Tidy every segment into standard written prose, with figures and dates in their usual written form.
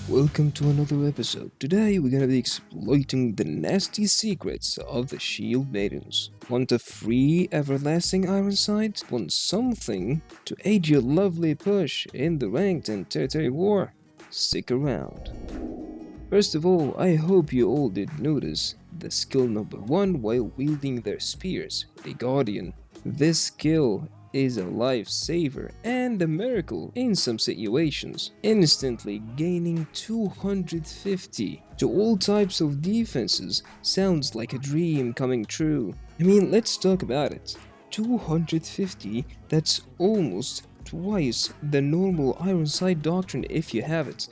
Welcome to another episode. Today we're gonna be exploiting the nasty secrets of the Shield Maidens. Want a free everlasting iron sight? Want something to aid your lovely push in the ranked and territory war? Stick around. First of all, I hope you all did notice the skill number 1 while wielding their spears, the Guardian. This skill is a lifesaver and a miracle in some situations, instantly gaining 250 to all types of defenses sounds like a dream coming true. I mean, let's talk about it. 250, that's almost twice the normal Iron Sight Doctrine if you have it.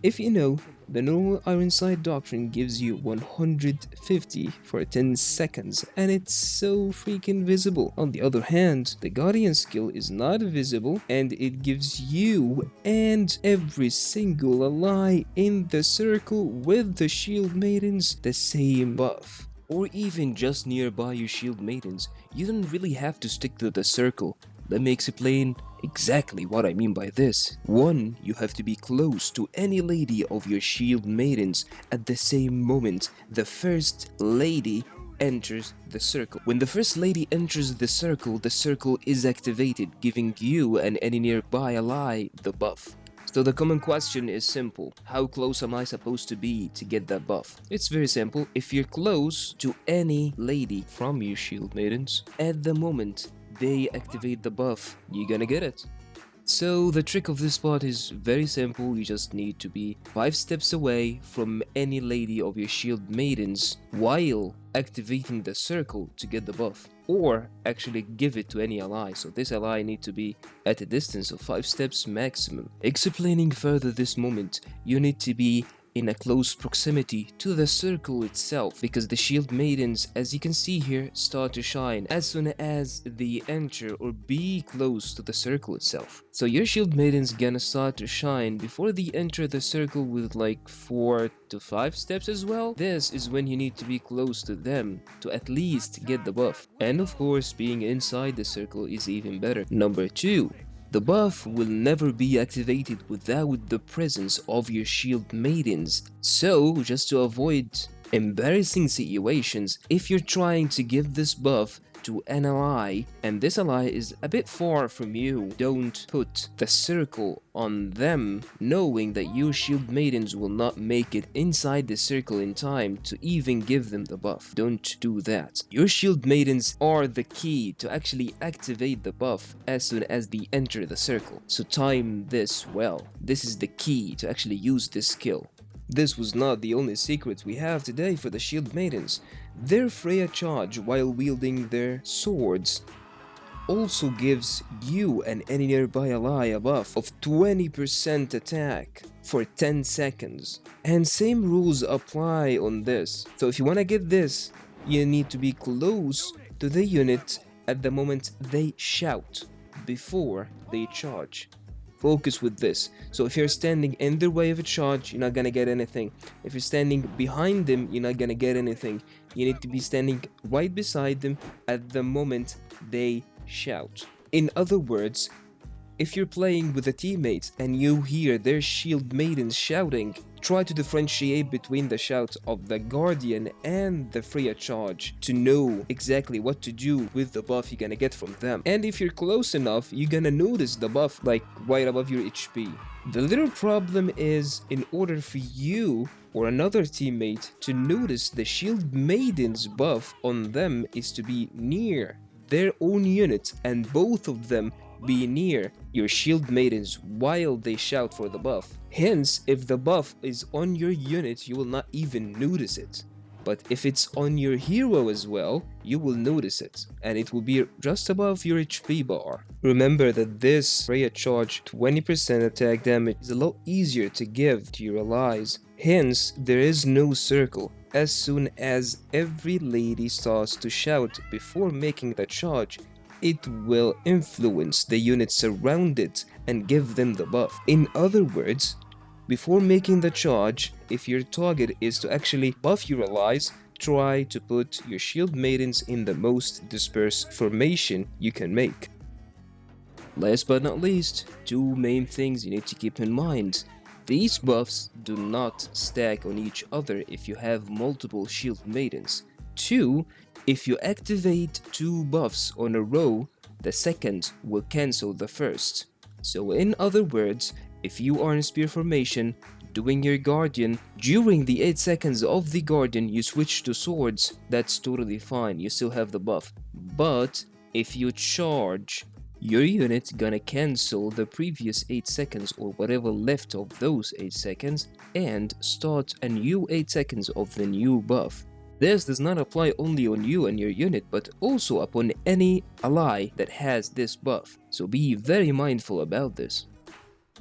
If you know, the normal Iron Sight Doctrine gives you 150 for 10 seconds and it's so freaking visible. On the other hand, the Guardian skill is not visible and it gives you and every single ally in the circle with the Shield Maidens the same buff. Or even just nearby your Shield Maidens, you don't really have to stick to the circle. Let me explain exactly what I mean by this. 1. You have to be close to any lady of your Shield Maidens at the same moment the first lady enters the circle. When the first lady enters the circle is activated, giving you and any nearby ally the buff. So the common question is simple. How close am I supposed to be to get that buff? It's very simple. If you're close to any lady from your Shield Maidens, at the moment they activate the buff, you're gonna get it. So the trick of this part is very simple. You just need to be 5 steps away from any lady of your Shield Maidens while activating the circle to get the buff, or actually give it to any ally. So this ally need to be at a distance of 5 steps maximum. Explaining further this moment, you need to be in a close proximity to the circle itself, because the Shield Maidens, as you can see here, start to shine as soon as they enter or be close to the circle itself. So your Shield Maidens gonna start to shine before they enter the circle with like 4 to 5 steps as well. This is when you need to be close to them to at least get the buff. And of course, being inside the circle is even better. Number 2. The buff will never be activated without the presence of your Shield Maidens. So, just to avoid embarrassing situations, if you're trying to give this buff to an ally and this ally is a bit far from you, don't put the circle on them knowing that your Shield Maidens will not make it inside the circle in time to even give them the buff. Don't do that. Your Shield Maidens are the key to actually activate the buff as soon as they enter the circle. So time this well. This is the key to actually use this skill. This was not the only secret we have today for the Shield Maidens. Their Freya charge while wielding their swords also gives you and any nearby ally a buff of 20% attack for 10 seconds. And same rules apply on this. So if you wanna get this, you need to be close to the unit at the moment they shout before they charge. Focus with this. So if you're standing in their way of a charge, you're not gonna get anything. If you're standing behind them, you're not gonna get anything. You need to be standing right beside them at the moment they shout. In other words, if you're playing with a teammate and you hear their Shield Maidens shouting, try to differentiate between the shout of the Guardian and the Freya charge to know exactly what to do with the buff you're gonna get from them. And if you're close enough, you're gonna notice the buff like right above your HP. The little problem is, in order for you or another teammate to notice the Shield Maidens buff on them is to be near their own unit and both of them be near your Shield Maidens while they shout for the buff. Hence, if the buff is on your unit, you will not even notice it. But if it's on your hero as well, you will notice it, and it will be just above your HP bar. Remember that this Freya charge 20% attack damage is a lot easier to give to your allies. Hence, there is no circle. As soon as every lady starts to shout before making the charge, it will influence the units around it and give them the buff. In other words, before making the charge, if your target is to actually buff your allies, try to put your Shield Maidens in the most dispersed formation you can make. Last but not least, two main things you need to keep in mind. These buffs do not stack on each other if you have multiple Shield Maidens. 2. If you activate 2 buffs on a row, the second will cancel the first. So in other words, if you are in Spear Formation, doing your Guardian, during the 8 seconds of the Guardian you switch to Swords, that's totally fine, you still have the buff. But if you charge, your unit gonna cancel the previous 8 seconds or whatever left of those 8 seconds and start a new 8 seconds of the new buff. This does not apply only on you and your unit, but also upon any ally that has this buff, so be very mindful about this.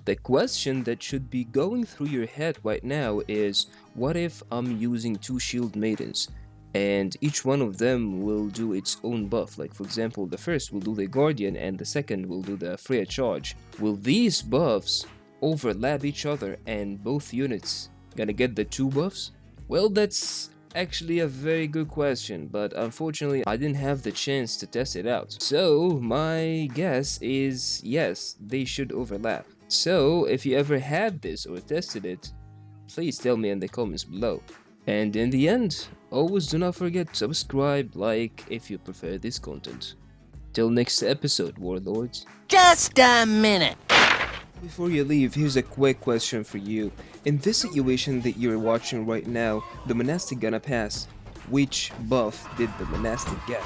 The question that should be going through your head right now is, what if I'm using 2 Shield Maidens and each one of them will do its own buff? Like for example, the first will do the Guardian and the second will do the Freya Charge. Will these buffs overlap each other and both units gonna get the 2 buffs? Well, that's actually a very good question, but unfortunately I didn't have the chance to test it out. So my guess is yes, they should overlap. So if you ever had this or tested it, please tell me in the comments below. And in the end, always do not forget to subscribe, like if you prefer this content. Till next episode, Warlords. Just a minute. Before you leave, here's a quick question for you. In this situation that you're watching right now, the Monastic gonna pass. Which buff did the Monastic get?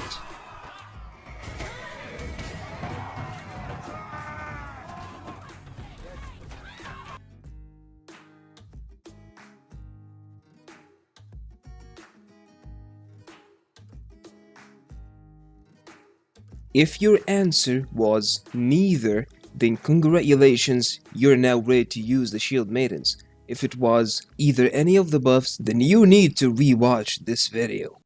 If your answer was neither, then congratulations, you're now ready to use the Shield Maidens. If it was either any of the buffs, then you need to rewatch this video.